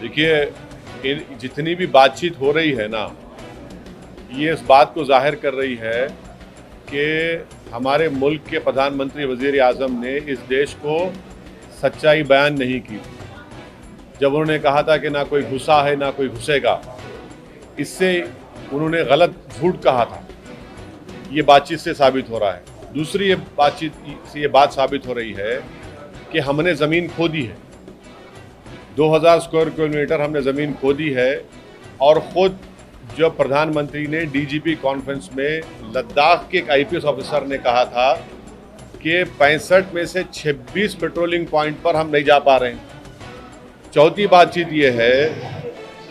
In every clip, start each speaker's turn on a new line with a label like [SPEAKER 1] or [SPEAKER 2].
[SPEAKER 1] देखिए, जितनी भी बातचीत हो रही है ना, ये इस बात को जाहिर कर रही है कि हमारे मुल्क के प्रधानमंत्री वज़ीर आज़म ने इस देश को सच्चाई बयान नहीं की। जब उन्होंने कहा था कि ना कोई घुसा है ना कोई घुसेगा, इससे उन्होंने गलत झूठ कहा था। ये बातचीत से साबित हो रहा है। दूसरी ये बातचीत से ये बात साबित हो रही है कि हमने ज़मीन खो दी है। 2000 स्क्वायर किलोमीटर हमने ज़मीन खो दी है। और ख़ुद जब प्रधानमंत्री ने डीजीपी कॉन्फ्रेंस में लद्दाख के एक आईपीएस ऑफिसर ने कहा था कि 65 में से 26 पेट्रोलिंग पॉइंट पर हम नहीं जा पा रहे हैं। चौथी बातचीत ये है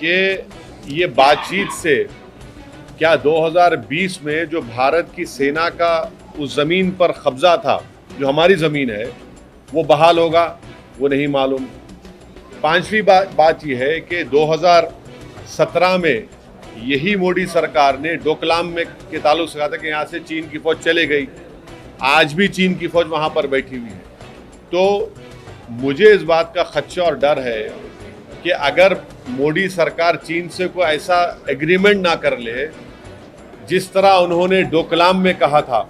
[SPEAKER 1] कि ये बातचीत से क्या 2020 में जो भारत की सेना का उस ज़मीन पर कब्ज़ा था, जो हमारी ज़मीन है, वो बहाल होगा, वो नहीं मालूम। पांचवी बात यह है कि 2017 में यही मोदी सरकार ने डोकलाम में के ताल्लुक से कहा था कि यहाँ से चीन की फ़ौज चले गई। आज भी चीन की फ़ौज वहाँ पर बैठी हुई है। तो मुझे इस बात का खदशा और डर है कि अगर मोदी सरकार चीन से कोई ऐसा एग्रीमेंट ना कर ले जिस तरह उन्होंने डोकलाम में कहा था।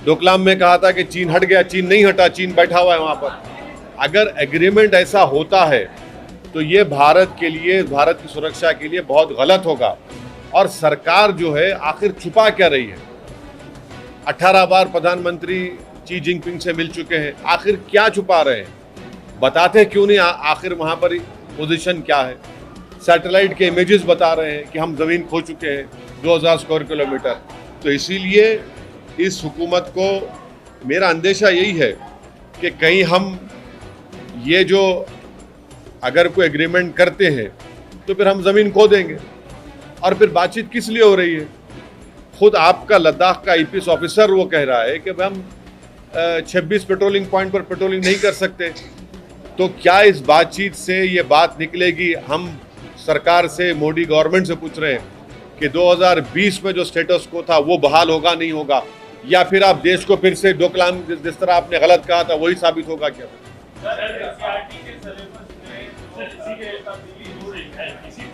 [SPEAKER 1] डोकलाम में कहा था कि चीन हट गया, चीन नहीं हटा, चीन बैठा हुआ है वहाँ पर। अगर एग्रीमेंट ऐसा होता है तो ये भारत के लिए, भारत की सुरक्षा के लिए बहुत गलत होगा। और सरकार जो है आखिर छुपा क्या रही है? 18 बार प्रधानमंत्री शी जिनपिंग से मिल चुके हैं, आखिर क्या छुपा रहे हैं? बताते क्यों नहीं? आखिर वहाँ पर पोजीशन क्या है? सैटेलाइट के इमेजेस बता रहे हैं कि हम ज़मीन खो चुके हैं 2000 स्क्वायर किलोमीटर। तो इसीलिए इस हुकूमत को मेरा अंदेशा यही है कि कहीं हम ये जो अगर कोई एग्रीमेंट करते हैं तो फिर हम ज़मीन खो देंगे। और फिर बातचीत किस लिए हो रही है? खुद आपका लद्दाख का आईपीएस ऑफिसर वो कह रहा है कि हम 26 पेट्रोलिंग पॉइंट पर पेट्रोलिंग नहीं कर सकते। तो क्या इस बातचीत से ये बात निकलेगी? हम सरकार से, मोदी गवर्नमेंट से पूछ रहे हैं कि 2020 में जो स्टेटस को था वो बहाल होगा, नहीं होगा? या फिर आप देश को फिर से डोकलाम जिस तरह आपने गलत कहा था वही साबित होगा क्या?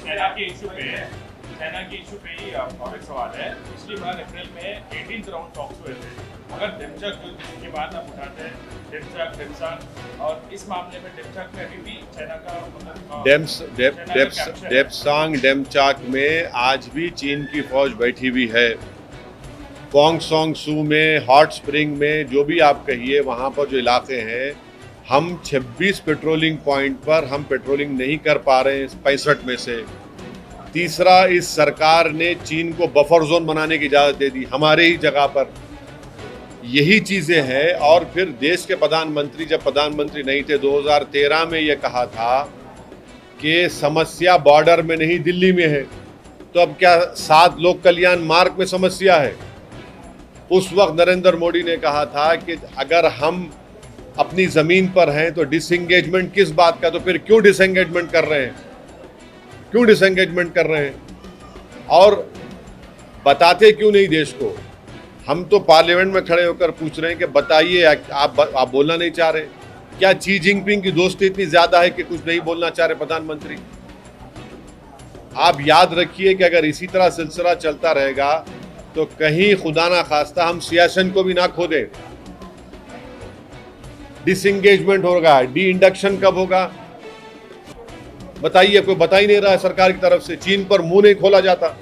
[SPEAKER 2] चाइना के इशू पे ही और एक सवाल है। पिछली बार अप्रैल में 18th राउंड टॉक्स हुए थे। अगर डेमचक के बाद आप उठाते हैं डेमचक, डेमसांग, और इस मामले में डेमचक में अभी भी चाइना का मतलब
[SPEAKER 1] डेप्सांग डेमचाक में आज भी चीन की फौज बैठी हुई है। पोंग सोंग सू में, हॉट स्प्रिंग में, जो भी आप कहिए, वहाँ पर जो इलाके हैं, हम 26 पेट्रोलिंग पॉइंट पर हम पेट्रोलिंग नहीं कर पा रहे हैं 65 में से। तीसरा, इस सरकार ने चीन को बफर जोन बनाने की इजाज़त दे दी हमारे ही जगह पर। यही चीज़ें हैं। और फिर देश के प्रधानमंत्री जब प्रधानमंत्री नहीं थे 2013 में ये कहा था कि समस्या बॉर्डर में नहीं दिल्ली में है। तो अब क्या 7 लोक कल्याण मार्ग में समस्या है? उस वक्त नरेंद्र मोदी ने कहा था कि अगर हम अपनी ज़मीन पर हैं तो डिसएंगेजमेंट किस बात का? तो फिर क्यों डिसएंगेजमेंट कर रहे हैं? क्यों डिसएंगेजमेंट कर रहे हैं? और बताते क्यों नहीं देश को? हम तो पार्लियामेंट में खड़े होकर पूछ रहे हैं कि बताइए, आप बोलना नहीं चाह रहे? क्या शी जिनपिंग की दोस्ती इतनी ज़्यादा है कि कुछ नहीं बोलना चाह रहे प्रधानमंत्री? आप याद रखिए कि अगर इसी तरह सिलसिला चलता रहेगा तो कहीं खुदा ना खास्ता हम सियासत को भी ना खो दें। डिसएंगेजमेंट होगा, डी इंडक्शन कब होगा? बताइए, कोई बता ही नहीं रहा है सरकार की तरफ से। चीन पर मुंह नहीं खोला जाता।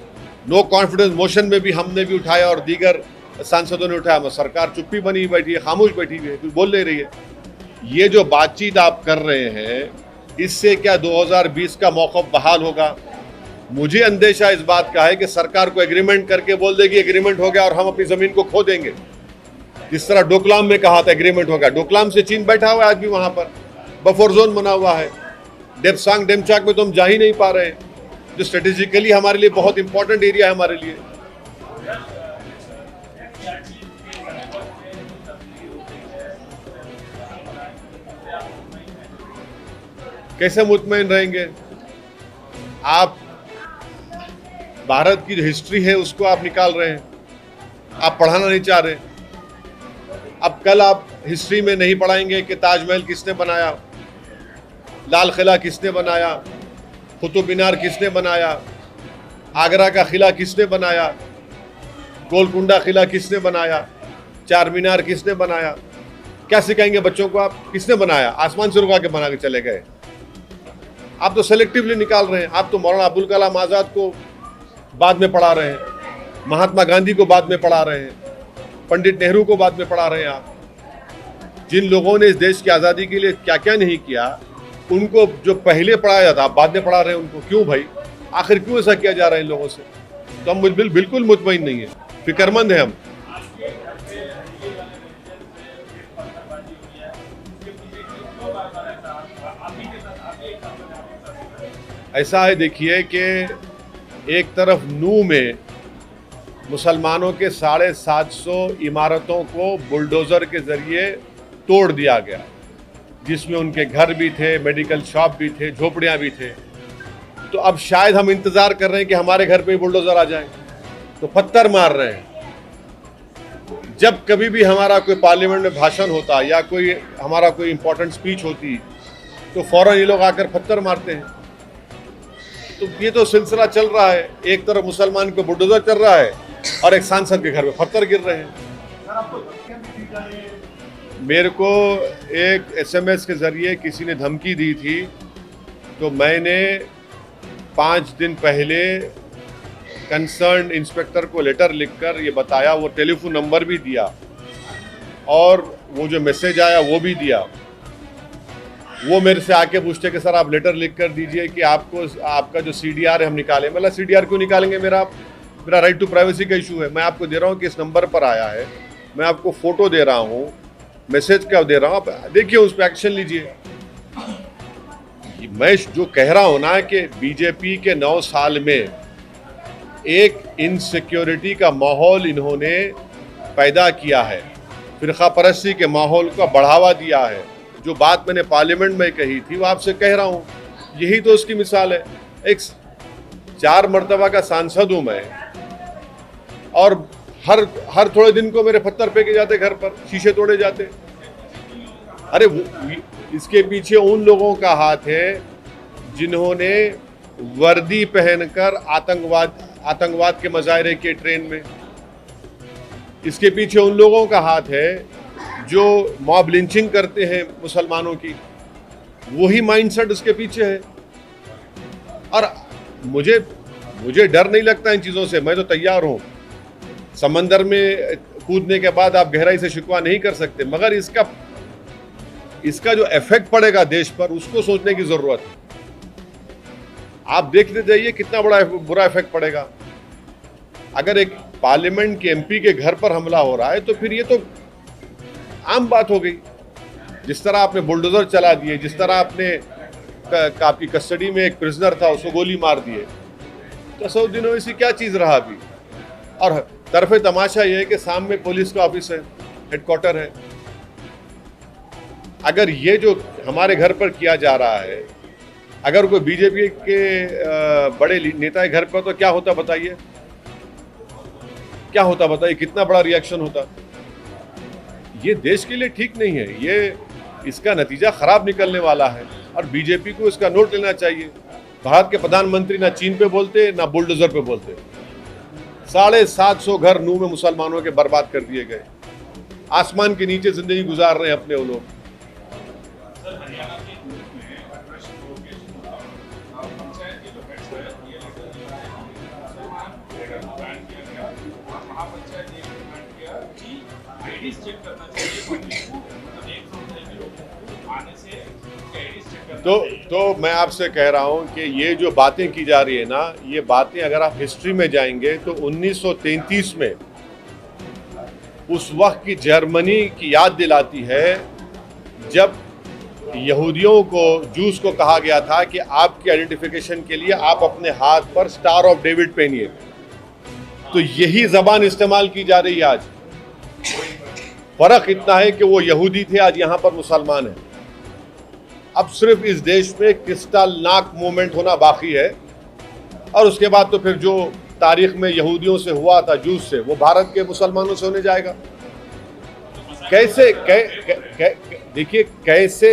[SPEAKER 1] नो कॉन्फिडेंस मोशन में भी हमने भी उठाया और दीगर सांसदों ने उठाया, सरकार चुप्पी बनी बैठी है, खामोश बैठी हुई है, कुछ बोल नहीं रही है। ये जो बातचीत आप कर रहे हैं, इससे क्या 2020 का मौक़िफ़ बहाल होगा? मुझे अंदेशा इस बात का है कि सरकार को एग्रीमेंट करके बोल देगी एग्रीमेंट हो गया और हम अपनी ज़मीन को खो देंगे। जिस तरह डोकलाम में कहा था एग्रीमेंट होगा। डोकलाम से चीन बैठा हुआ है आज भी, वहाँ पर बफर जोन बना हुआ है। डेप्सांग डेमचाक में तो हम जा ही नहीं पा रहे हैं, जो स्ट्रेटेजिकली हमारे लिए बहुत इंपॉर्टेंट एरिया है हमारे लिए। कैसे मुतमईन रहेंगे? आप भारत की जो हिस्ट्री है उसको आप निकाल रहे हैं, आप पढ़ाना नहीं चाह रहे। अब कल आप हिस्ट्री में नहीं पढ़ाएंगे कि ताजमहल किसने बनाया, लाल किला किसने बनाया, कुतुब मीनार किसने बनाया, आगरा का किला किसने बनाया, गोलकुंडा किला किसने बनाया, चार मीनार किसने बनाया? क्या सिखाएंगे बच्चों को आप? किसने बनाया? आसमान से रुका के बना के चले गए। आप तो सेलेक्टिवली निकाल रहे हैं। आप तो मौलाना अबुल कलाम आज़ाद को बाद में पढ़ा रहे हैं, महात्मा गांधी को बाद में पढ़ा रहे हैं, पंडित नेहरू को बाद में पढ़ा रहे हैं। आप जिन लोगों ने इस देश की आज़ादी के लिए क्या क्या नहीं किया, उनको जो पहले पढ़ाया था आप बाद में पढ़ा रहे हैं उनको। क्यों भाई? आखिर क्यों ऐसा किया जा रहा है इन लोगों से? तो हम बिल्कुल मुतमईन नहीं है, फिक्रमंद है हम। ऐसा है, देखिए कि एक तरफ नू में मुसलमानों के 750 इमारतों को बुलडोज़र के ज़रिए तोड़ दिया गया, जिसमें उनके घर भी थे, मेडिकल शॉप भी थे, झोपड़ियाँ भी थे। तो अब शायद हम इंतज़ार कर रहे हैं कि हमारे घर पे बुलडोज़र आ जाए, तो पत्थर मार रहे हैं। जब कभी भी हमारा कोई पार्लियामेंट में भाषण होता या कोई हमारा कोई इम्पोर्टेंट स्पीच होती, तो फ़ौरन ये लोग आकर पत्थर मारते हैं। तो ये तो सिलसिला चल रहा है, एक तरफ मुसलमान को बुलडोज़र चल रहा है और एक सांसद के घर पे पत्थर गिर रहे हैं। मेरे को एक SMS के ज़रिए किसी ने धमकी दी थी, तो मैंने 5 दिन पहले कंसर्न इंस्पेक्टर को लेटर लिखकर ये बताया, वो टेलीफोन नंबर भी दिया और वो जो मैसेज आया वो भी दिया। वो मेरे से आके पूछते कि सर आप लेटर लिख कर दीजिए कि आपका जो CDR है हम निकालें। मतलब CDR क्यों निकालेंगे? मेरा राइट टू प्राइवेसी का इशू है। मैं आपको दे रहा हूँ कि इस नंबर पर आया है, मैं आपको फ़ोटो दे रहा हूँ, मैसेज क्या दे रहा हूँ, आप देखिए, उस पर एक्शन लीजिए। मैं जो कह रहा हूँ ना कि बीजेपी के 9 साल में एक इनसिक्योरिटी का माहौल इन्होंने पैदा किया है, फिरका परस्ती के माहौल का बढ़ावा दिया है। जो बात मैंने पार्लियामेंट में कही थी वो आपसे कह रहा हूँ, यही तो उसकी मिसाल है। एक 4 मरतबा का सांसद हूँ मैं, और हर थोड़े दिन को मेरे पत्थर फेंके जाते, घर पर शीशे तोड़े जाते। अरे इसके पीछे उन लोगों का हाथ है जिन्होंने वर्दी पहनकर आतंकवाद के मुजाहरे किए ट्रेन में। इसके पीछे उन लोगों का हाथ है जो मॉब लिंचिंग करते हैं मुसलमानों की, वही माइंडसेट उसके पीछे है। और मुझे डर नहीं लगता इन चीज़ों से, मैं तो तैयार हूँ। समंदर में कूदने के बाद आप गहराई से शिकवा नहीं कर सकते, मगर इसका जो इफेक्ट पड़ेगा देश पर, उसको सोचने की ज़रूरत है। आप देखते जाइए कितना बुरा इफेक्ट पड़ेगा। अगर एक पार्लियामेंट के MP के घर पर हमला हो रहा है तो फिर ये तो आम बात हो गई। जिस तरह आपने बुलडोज़र चला दिए, जिस तरह आपकी कस्टडी में एक प्रिजनर था उसको गोली मार दिए, तो 100 दिनों में से क्या चीज़ रहा अभी। और तरफे तमाशा ये है कि सामने पुलिस का ऑफिस है, हेडक्वार्टर है। अगर ये जो हमारे घर पर किया जा रहा है, अगर कोई बीजेपी के बड़े नेता के घर पर, तो क्या होता बताइए? क्या होता बताइए? कितना बड़ा रिएक्शन होता। ये देश के लिए ठीक नहीं है, ये इसका नतीजा खराब निकलने वाला है और बीजेपी को इसका नोट लेना चाहिए। भारत के प्रधानमंत्री ना चीन पे बोलते, ना बुलडोजर पे बोलते। 750 घर नू में मुसलमानों के बर्बाद कर दिए गए। आसमान के नीचे जिंदगी गुजार रहे हैं अपने वो लोग। तो मैं आपसे कह रहा हूं कि ये जो बातें की जा रही है ना, ये बातें अगर आप हिस्ट्री में जाएंगे तो 1933 में उस वक्त की जर्मनी की याद दिलाती है, जब यहूदियों को, जूस को कहा गया था कि आपकी आइडेंटिफिकेशन के लिए आप अपने हाथ पर स्टार ऑफ डेविड पहनिए। तो यही जबान इस्तेमाल की जा रही है आज। फर्क इतना है कि वो यहूदी थे, आज यहाँ पर मुसलमान हैं। अब सिर्फ इस देश में क्रिस्टलनाक मूवमेंट होना बाकी है, और उसके बाद तो फिर जो तारीख में यहूदियों से हुआ था, जूस से, वो भारत के मुसलमानों से होने जाएगा। देखिए कैसे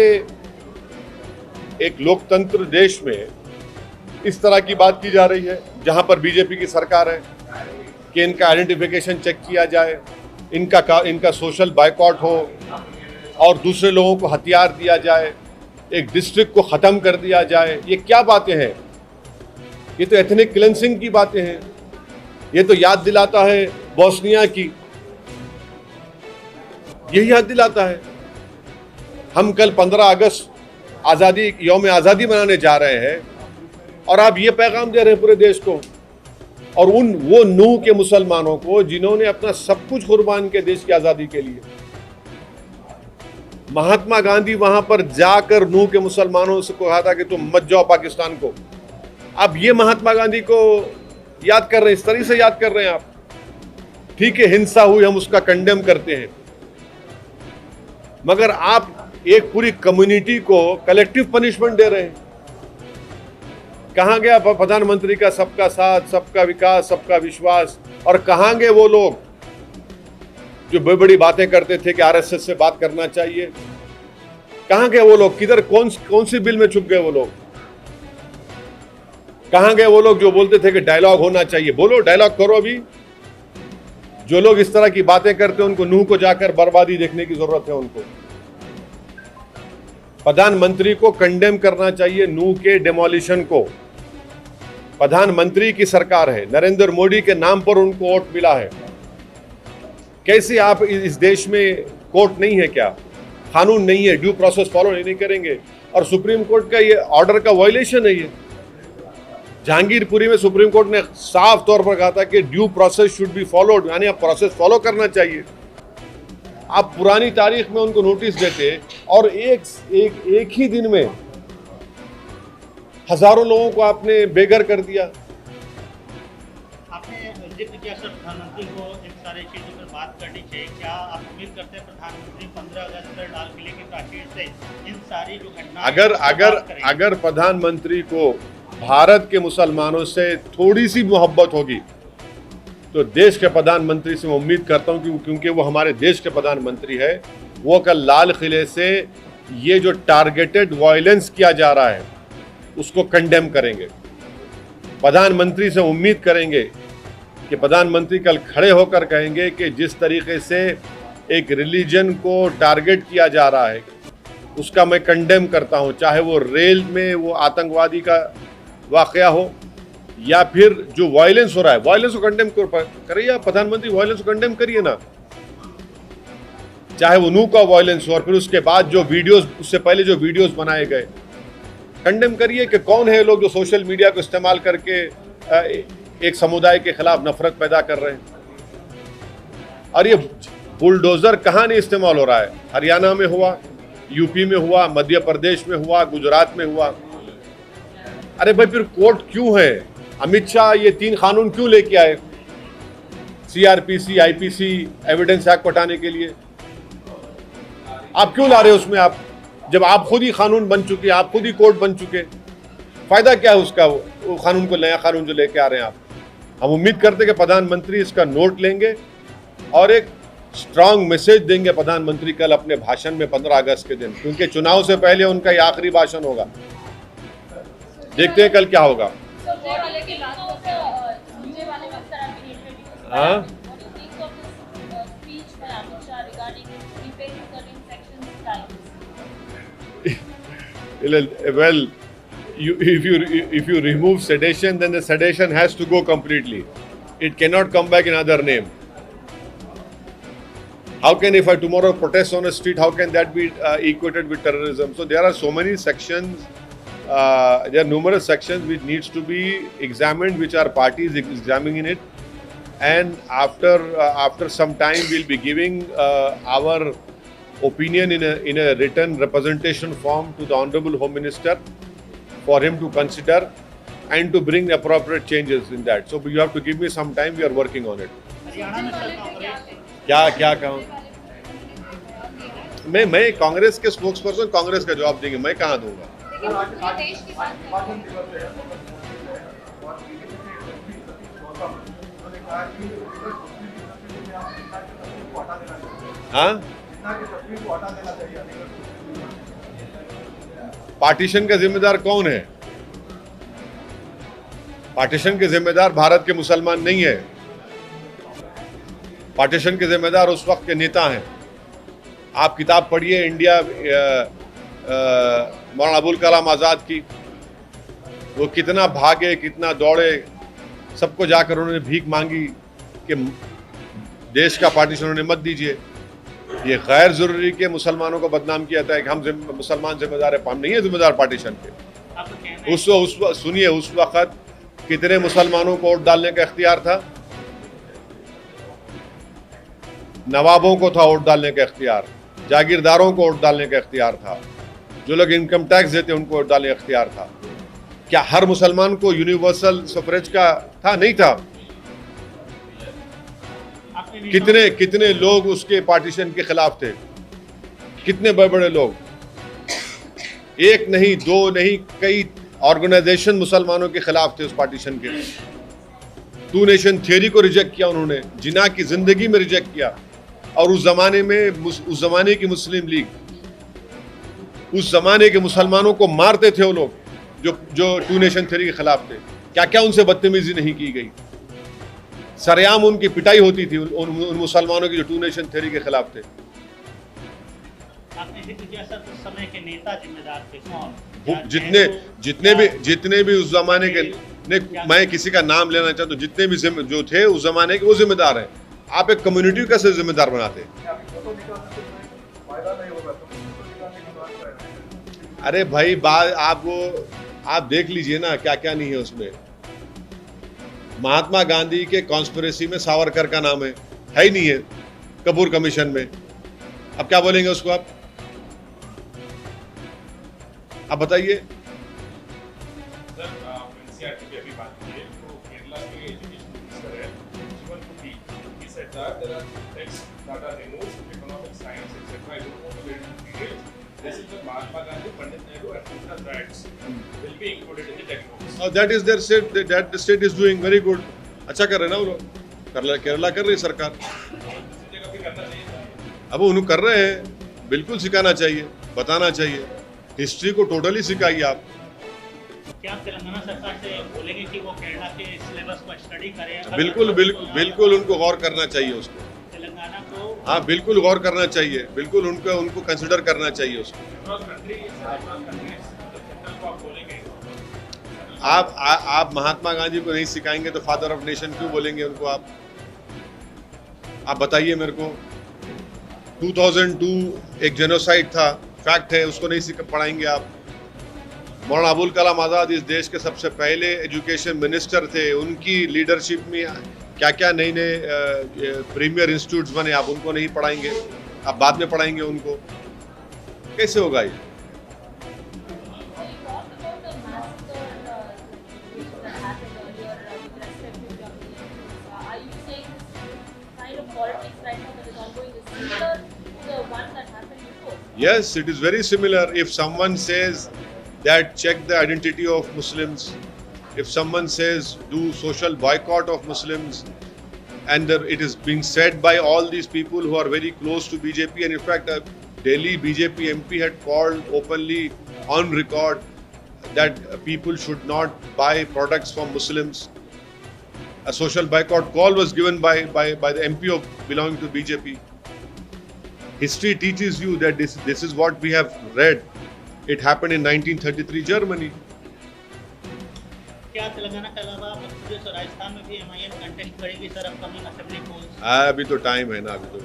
[SPEAKER 1] एक लोकतंत्र देश में इस तरह की बात की जा रही है जहां पर बीजेपी की सरकार है कि इनका आइडेंटिफिकेशन चेक किया जाए, इनका सोशल बायकॉट हो और दूसरे लोगों को हथियार दिया जाए, एक डिस्ट्रिक्ट को ख़त्म कर दिया जाए। ये क्या बातें हैं? ये तो एथनिक क्लेंसिंग की बातें हैं। ये तो याद दिलाता है बोस्निया की, यही याद दिलाता है। हम कल 15 अगस्त आज़ादी यौम आज़ादी मनाने जा रहे हैं और आप ये पैगाम दे रहे हैं पूरे देश को, और वो नूह के मुसलमानों को जिन्होंने अपना सब कुछ कुर्बान किया देश की आज़ादी के लिए। महात्मा गांधी वहां पर जाकर नूह के मुसलमानों से कहा था कि तुम मत जाओ पाकिस्तान को। अब ये महात्मा गांधी को याद कर रहे हैं, इस तरह से याद कर रहे हैं आप। ठीक है, हिंसा हुई, हम उसका कंडेम करते हैं, मगर आप एक पूरी कम्युनिटी को कलेक्टिव पनिशमेंट दे रहे हैं। कहां गया प्रधानमंत्री का सबका साथ, सबका विकास, सबका विश्वास? और कहां गए वो लोग जो बड़ी बड़ी बातें करते थे कि आरएसएस से बात करना चाहिए? कहां गए वो लोग? किधर, कौन सी बिल में छुप गए वो लोग? कहां गए वो लोग जो बोलते थे कि डायलॉग होना चाहिए? बोलो, डायलॉग करो। अभी जो लोग इस तरह की बातें करते हैं उनको नूह को जाकर बर्बादी देखने की जरूरत है। उनको प्रधानमंत्री को कंडेम करना चाहिए, नूह के डेमोलिशन को। प्रधानमंत्री की सरकार है, नरेंद्र मोदी के नाम पर उनको वोट मिला है। कैसे आप इस देश में कोर्ट नहीं है क्या? कानून नहीं है, ड्यू प्रोसेस फॉलो नहीं करेंगे? और सुप्रीम कोर्ट का ये ऑर्डर का वायलेशन है। ये जहांगीरपुरी में सुप्रीम कोर्ट ने साफ तौर पर कहा था कि due process should be followed, यानी आप प्रोसेस फॉलो करना चाहिए। आप पुरानी तारीख में उनको नोटिस देते और एक ही दिन में हजारों लोगों को आपने बेघर कर दिया।
[SPEAKER 3] आपने जिक्र किया सर, प्रधानमंत्री को इन सारी चीज़ों पर बात करनी चाहिए। क्या आप उम्मीद करते हैं प्रधानमंत्री 15 अगस्त पर लाल किले की प्राचीर से इन सारी जो घटना,
[SPEAKER 1] अगर प्रधानमंत्री को भारत के मुसलमानों से थोड़ी सी मोहब्बत होगी तो देश के प्रधानमंत्री से मैं उम्मीद करता हूं कि क्योंकि वो हमारे देश के प्रधानमंत्री है, वो कल लाल किले से ये जो टारगेटेड वायलेंस किया जा रहा है उसको कंडेम करेंगे। प्रधानमंत्री से उम्मीद करेंगे कि प्रधानमंत्री कल खड़े होकर कहेंगे कि जिस तरीके से एक रिलीजन को टारगेट किया जा रहा है उसका मैं कंडेम करता हूं, चाहे वो रेल में वो आतंकवादी का वाकया हो या फिर जो वायलेंस हो रहा है, वायलेंस को कंडेम करिए। आप प्रधानमंत्री वायलेंस को कंडेम करिए ना, चाहे वो नूह का वायलेंस हो और फिर उसके बाद जो वीडियोस, उससे पहले जो वीडियोस बनाए गए, कंडेम करिए कि कौन है लोग जो सोशल मीडिया को इस्तेमाल करके एक समुदाय के खिलाफ नफरत पैदा कर रहे हैं। और ये बुलडोजर कहाँ नहीं इस्तेमाल हो रहा है? हरियाणा में हुआ, यूपी में हुआ, मध्य प्रदेश में हुआ, गुजरात में हुआ। अरे भाई, फिर कोर्ट क्यों है? अमित शाह ये 3 कानून क्यों लेके आए? सीआरपीसी, आईपीसी, एविडेंस एक्ट हटाने के लिए आप क्यों ला रहे हो उसमें? आप जब आप खुद ही कानून बन चुके, आप खुद ही कोर्ट बन चुके, फायदा क्या है उसका? वो कानून को, नया कानून जो लेके आ रहे हैं आप। हम उम्मीद करते हैं कि प्रधानमंत्री इसका नोट लेंगे और एक स्ट्रांग मैसेज देंगे प्रधानमंत्री कल अपने भाषण में 15 अगस्त के दिन, क्योंकि चुनाव से पहले उनका ये आखिरी भाषण होगा। देखते हैं कल क्या होगा। हाँ, well, if you remove sedition, then the sedition has to go completely. It cannot come back in other name. How can, if I tomorrow protest on a street, how can that be equated with terrorism? So there are so many sections. There are numerous sections which needs to be examined, which our party is examining it, and after some time we'll be giving our opinion in a written representation form to the Honorable Home Minister for him to consider and to bring the appropriate changes in that. So you have to give me some time. We are working on it.
[SPEAKER 3] Haryana में sir Congress
[SPEAKER 1] क्या कहूँ मैं कांग्रेस के spokesperson Congress का जवाब देंगे, मैं कहाँ दूंगा? हाँ, पार्टीशन का जिम्मेदार कौन है? पार्टीशन के जिम्मेदार भारत के मुसलमान नहीं है, पार्टीशन के जिम्मेदार उस वक्त के नेता हैं। आप किताब पढ़िए इंडिया मौलाना अबुल कलाम आज़ाद की, वो कितना भागे, कितना दौड़े, सबको जाकर उन्होंने भीख मांगी कि देश का पार्टीशन उन्हें मत दीजिए। ये गैर ज़रूरी के मुसलमानों को बदनाम किया था कि हम मुसलमान जिम्मेदार है, हम नहीं है जिम्मेदार पार्टीशन के। उस सुनिए, उस वक्त कितने मुसलमानों को वोट डालने का इख्तियार था? नवाबों को था वोट डालने का इख्तियार, जागीरदारों को वोट डालने का इख्तियार था, जो लोग इनकम टैक्स देते उनको वोट डालने का इख्तियार था। क्या हर मुसलमान को यूनिवर्सल सफरेज का था? नहीं था। कितने लोग उसके पार्टीशन के खिलाफ थे, कितने बड़े बड़े लोग, एक नहीं, दो नहीं, कई ऑर्गेनाइजेशन मुसलमानों के खिलाफ थे उस पार्टीशन के। टू नेशन थियरी को रिजेक्ट किया उन्होंने, जिना की जिंदगी में रिजेक्ट किया। और उस जमाने की मुस्लिम लीग, उस जमाने के मुसलमानों को मारते थे वो लोग जो टू नेशन थियरी के खिलाफ थे। क्या क्या उनसे बदतमीजी नहीं की गई, सरेआम उनकी पिटाई होती थी उन मुसलमानों की जो टू नेशन थियरी के खिलाफ थे।
[SPEAKER 3] आपने जिक्र किया सर, उस समय के नेता जिम्मेदार थे कौन?
[SPEAKER 1] जितने भी उस जमाने के मैं किसी का नाम लेना चाहता हूँ, जितने भी जो थे उस जमाने के वो जिम्मेदार हैं। आप एक कम्युनिटी को कैसे जिम्मेदार बनाते? अरे भाई आप देख लीजिए ना, क्या क्या नहीं है उसमें। महात्मा गांधी के कॉन्स्पिरेसी में सावरकर का नाम है ही नहीं है कपूर कमीशन में। अब क्या बोलेंगे उसको आप बताइए।
[SPEAKER 2] सर, एनसीईआरटी की अभी बात की है, तो केरला के एजुकेशन मिनिस्टर है जीवन कुटी, he said that there are texts that are removed, economic science, etc. I don't want to get into details. This is the Mahatma Gandhi, Pandit Nehru, and Putna tracts will be included in the textbooks.
[SPEAKER 1] That is their state. That the state is doing very good. अच्छा कर रहे ना वो लोग, केरला कर रही सरकार।
[SPEAKER 2] दूसरी जगह भी करना चाहिए था।
[SPEAKER 1] अब उन्हें कर रहे हैं, बिल्कुल सिखाना चाहिए, बताना चाहिए, हिस्ट्री को टोटली सिखाइए आप।
[SPEAKER 3] क्या आप तेलंगाना सरकार से बोलेंगे कि वो केरला के सिलेबस को स्टडी करें?
[SPEAKER 1] बिल्कुल उनको गौर करना चाहिए उसको।
[SPEAKER 3] तेलंगाना को,
[SPEAKER 1] हाँ, बिल्कुल गौर करना चाहिए, बिल्कुल उनको कंसिडर करना चाहिए उसको। आप महात्मा गांधी को नहीं सिखाएंगे तो फादर ऑफ नेशन क्यों बोलेंगे उनको? आप बताइए मेरे को। 2002 एक जेनोसाइड था, फैक्ट है, उसको नहीं पढ़ाएंगे आप? मौलाना अबुल कलाम आज़ाद इस देश के सबसे पहले एजुकेशन मिनिस्टर थे, उनकी लीडरशिप में क्या क्या नए प्रीमियर इंस्टीट्यूट्स बने, आप उनको नहीं पढ़ाएंगे? आप बाद में पढ़ाएंगे उनको? कैसे होगा ये? Yes, it is very similar. If someone says that check the identity of Muslims, if someone says do social boycott of Muslims, and it is being said by all these people who are very close to BJP, and in fact Delhi BJP MP had called openly on record that people should not buy products from Muslims. A social boycott call was given by the MP of belonging to BJP. History teaches you that this is what we have read. It happened in 1933 Germany.
[SPEAKER 3] क्या तेलंगाना के अलावा मध्य प्रदेश और राजस्थान में भी MIM contest करेगी sir upcoming assembly poles?
[SPEAKER 1] अभी तो time है ना, अभी तो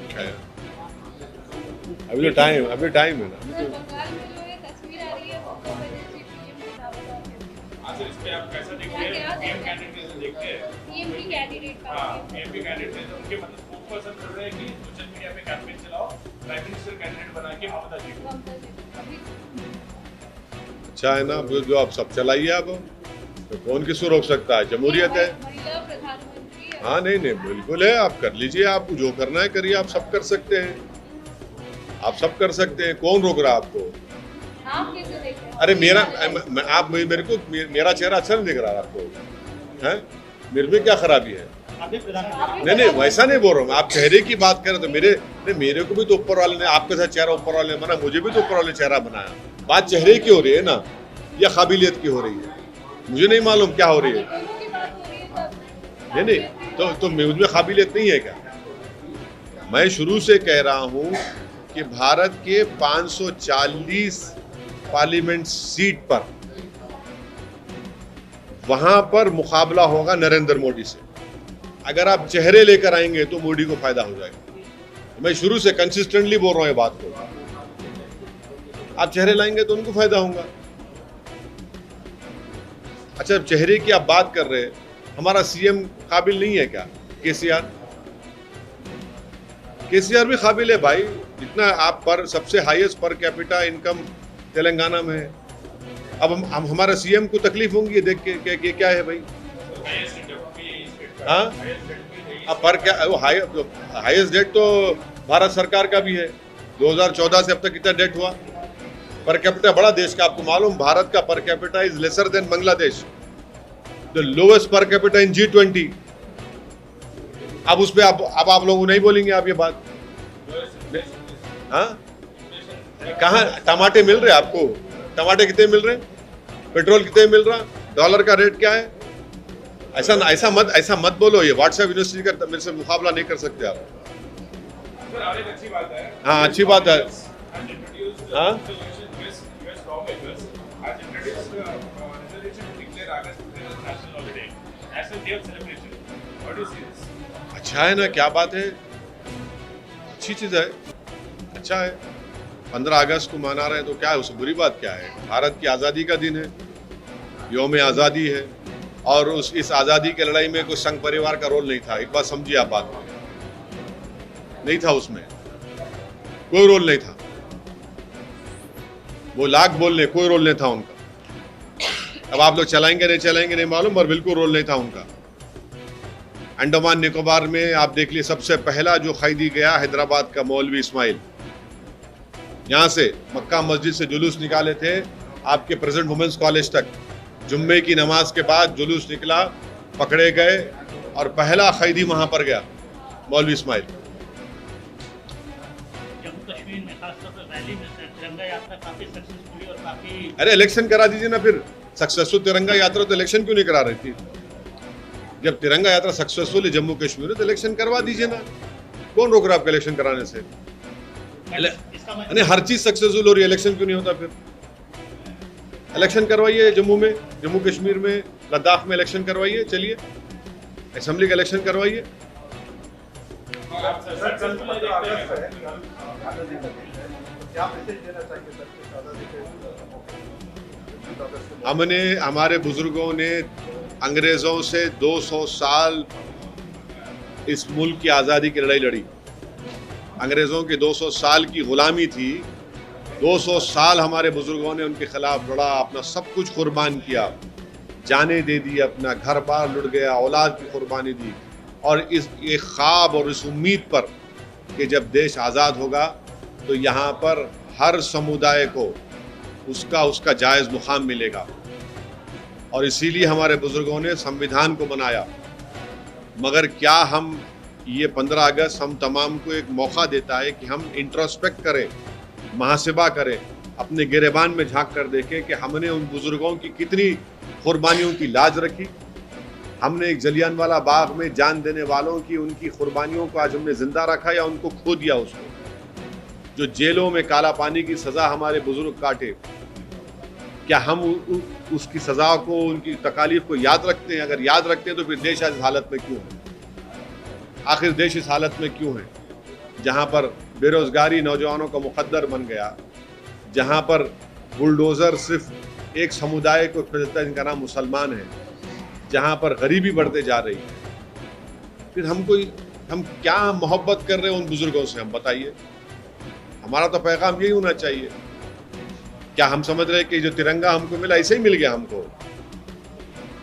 [SPEAKER 1] टाइम है ना।
[SPEAKER 4] बंगाल में जो ये तस्वीर आ रही है वो पीएम की दावत है।
[SPEAKER 2] सर, इस पे आप कैसा देखते हैं? पीएम कैंडिडेट देखते हैं,
[SPEAKER 4] पीएम की कैंडिडेट का,
[SPEAKER 2] हाँ, पीएम की कैंडिडेट उनके मतलब स्पोक्सपर्सन बोल रहे हैं कि सोशल मीडिया पे कैंपेन चलाओ, प्राइम मिनिस्टर कैंडिडेट बना के ममता जी को।
[SPEAKER 1] अच्छा है ना, जो आप सब चलाइए आप, तो कौन किसको रोक सकता है? जमहूरियत है।
[SPEAKER 4] महिला प्रधानमंत्री।
[SPEAKER 1] हाँ, नहीं बिल्कुल है, आप कर लीजिए, आप जो करना है करिए, आप सब कर सकते हैं, आप सब कर सकते हैं, कौन रोक रहा है आपको?
[SPEAKER 4] आप कैसे देखते हैं?
[SPEAKER 1] अरे मेरा चेहरा अच्छा नहीं दिख रहा है आपको? हैं? मेरे में क्या खराबी है? नहीं, वैसा नहीं बोल रहा हूँ। आप चेहरे की बात करें तो मेरे को भी तो ऊपर वाले ने, आपके साथ चेहरा ऊपर वाले ने बना, मुझे भी तो ऊपर वाले चेहरा बनाया। बात चेहरे की हो रही है ना, या काबिलियत की हो रही है? मुझे नहीं मालूम क्या हो रही है। नहीं तो मुझमें काबिलियत नहीं है क्या? मैं शुरू से कह रहा हूं कि भारत के 540 पार्लियामेंट सीट पर वहां पर मुकाबला होगा नरेंद्र मोदी से। अगर आप चेहरे लेकर आएंगे तो मोदी को फायदा हो जाएगा। मैं शुरू से कंसिस्टेंटली बोल रहा हूं ये बात को। आप चेहरे लाएंगे तो उनको फायदा होगा। अच्छा, चेहरे की आप बात कर रहे हैं, हमारा सीएम काबिल नहीं है क्या? केसीआर भी काबिल है भाई। इतना आप पर सबसे highest per capita income Telangana में है। अब हम हमारा सीएम को तकलीफ होंगी ये देख के कि क्या है भाई? हाँ, अब पर क्या वो हाईएस्ट डेट तो भारत सरकार का भी है। 2014 से अब तक कितना डेट हुआ? पर कैपिटा बड़ा देश का, आपको मालूम भारत का per capita is lesser than Bangladesh, the lowest per capita in G20। अब उस पे अब आप लोग नहीं बोलेंगे आप ये बात? हाँ, कहाँ टमाटे मिल रहे आपको? टमाटे कितने मिल रहे? पेट्रोल कितने मिल रहा? डॉलर का रेट क्या है? ऐसा मत बोलो। ये व्हाट्सएप यूनिवर्सिटी का मेरे से मुकाबला नहीं कर सकते आप।
[SPEAKER 2] सर, और एक अच्छी बात है।
[SPEAKER 1] हाँ, अच्छी बात है। हाँ, अच्छा है ना, क्या बात है, अच्छी चीज है, अच्छा है। 15 अगस्त को मना रहे हैं तो क्या है, उससे बुरी बात क्या है? भारत की आज़ादी का दिन है, यौम आज़ादी है, और इस आज़ादी की लड़ाई में कोई संघ परिवार का रोल नहीं था। एक बात समझिए आप, बात नहीं था, उसमें कोई रोल नहीं था। वो लाख बोल ले, कोई रोल नहीं था उनका। अब आप लोग चलाएंगे नहीं मालूम, पर बिल्कुल रोल नहीं था उनका। अंडमान निकोबार में आप देख लिए, सबसे पहला जो कैदी गया हैदराबाद का मौलवी इस्माइल, यहाँ से मक्का मस्जिद से जुलूस निकाले थे आपके प्रेसिडेंट वुमेन्स कॉलेज तक। जुम्मे की नमाज के बाद जुलूस निकला, पकड़े गए और पहला कैदी वहां पर गया मौलवी इस्माइल।
[SPEAKER 3] जम्मू कश्मीर में खासतौर पर रैली में तिरंगा यात्रा काफी सक्सेसफुली और काफी,
[SPEAKER 1] अरे इलेक्शन करा दीजिए ना फिर। सक्सेसफुल तिरंगा यात्रा तो इलेक्शन क्यों नहीं करा रही थी? जब तिरंगा यात्रा सक्सेसफुल है जम्मू कश्मीर में तो इलेक्शन करवा दीजिए ना। कौन रोक रहा है आपको इलेक्शन कराने से? हर चीज सक्सेसफुल हो रही है, इलेक्शन क्यों नहीं होता फिर? इलेक्शन करवाइए जम्मू में, जम्मू कश्मीर में, लद्दाख में इलेक्शन करवाइए। चलिए असेंबली का इलेक्शन करवाइए। हमने, हमारे बुजुर्गों ने अंग्रेजों से 200 साल इस मुल्क की आज़ादी की लड़ाई लड़ी। अंग्रेजों की 200 साल की गुलामी थी। 200 साल हमारे बुजुर्गों ने उनके खिलाफ लड़ा, अपना सब कुछ कुर्बान किया, जाने दे दी, अपना घर बार लुट गया, औलाद की कुर्बानी दी, और इस एक ख्वाब और इस उम्मीद पर कि जब देश आज़ाद होगा तो यहाँ पर हर समुदाय को उसका जायज़ मुकाम मिलेगा। और इसीलिए हमारे बुजुर्गों ने संविधान को बनाया। मगर क्या हम ये 15 अगस्त हम तमाम को एक मौका देता है कि हम इंट्रोस्पेक्ट करें, मुहासिबा करें, अपने गिरेबान में झांक कर देखें कि हमने उन बुजुर्गों की कितनी कुर्बानियों की लाज रखी। हमने एक जलियांवाला बाग में जान देने वालों की उनकी कुर्बानियों को आज हमने जिंदा रखा या उनको खो दिया। उसको जो जेलों में काला पानी की सज़ा हमारे बुजुर्ग काटे, क्या हम उसकी सज़ा को, उनकी तकालीफ को याद रखते हैं? अगर याद रखते हैं तो फिर देश आज इस हालत में क्यों है? आखिर देश इस हालत में क्यों है जहाँ पर बेरोज़गारी नौजवानों का मुकद्दर बन गया, जहाँ पर बुलडोज़र सिर्फ एक समुदाय को खरीदता है जिनका नाम मुसलमान है, जहाँ पर गरीबी बढ़ते जा रही है। फिर हम क्या मोहब्बत कर रहे हैं उन बुजुर्गों से? हम बताइए। हमारा तो पैगाम यही होना चाहिए। क्या हम समझ रहे हैं कि जो तिरंगा हमको मिला ऐसे ही मिल गया हमको?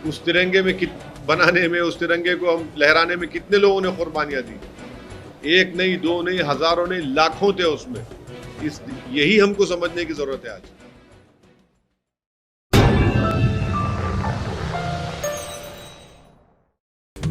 [SPEAKER 1] उस तिरंगे में बनाने में, उस तिरंगे को हम लहराने में कितने लोगों ने कुर्बानियां दी? एक नहीं, दो नहीं, हजारों नहीं, लाखों थे उसमें। यही हमको समझने की जरूरत है आज।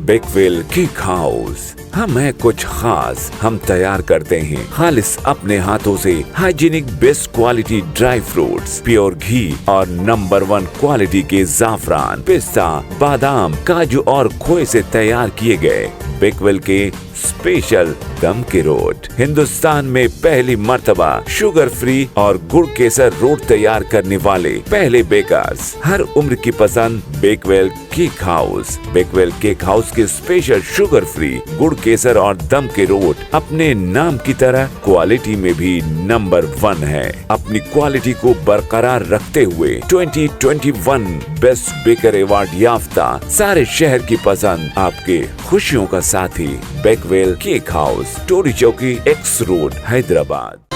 [SPEAKER 5] Bakewell cake house. हम है कुछ खास, हम तैयार करते हैं खालिस अपने हाथों से hygienic best quality dry fruits, pure घी और नंबर 1 क्वालिटी के जाफरान, पिस्ता, बादाम, काजू और खोए से तैयार किए गए बेकवेल के स्पेशल दम के रोट। हिंदुस्तान में पहली मर्तबा शुगर फ्री और गुड़ केसर रोट तैयार करने वाले पहले बेकर्स। हर उम्र की पसंद Bakewell cake house. Bakewell cake house के स्पेशल शुगर फ्री, गुड़ केसर और दम के रोट अपने नाम की तरह क्वालिटी में भी नंबर 1 है। अपनी क्वालिटी को बरकरार रखते हुए 2021 बेस्ट बेकर अवार्ड याफ्ता सारे शहर की पसंद, आपके खुशियों का साथी बेकवेल केक हाउस, टोरी चौकी, एक्स रोड, हैदराबाद।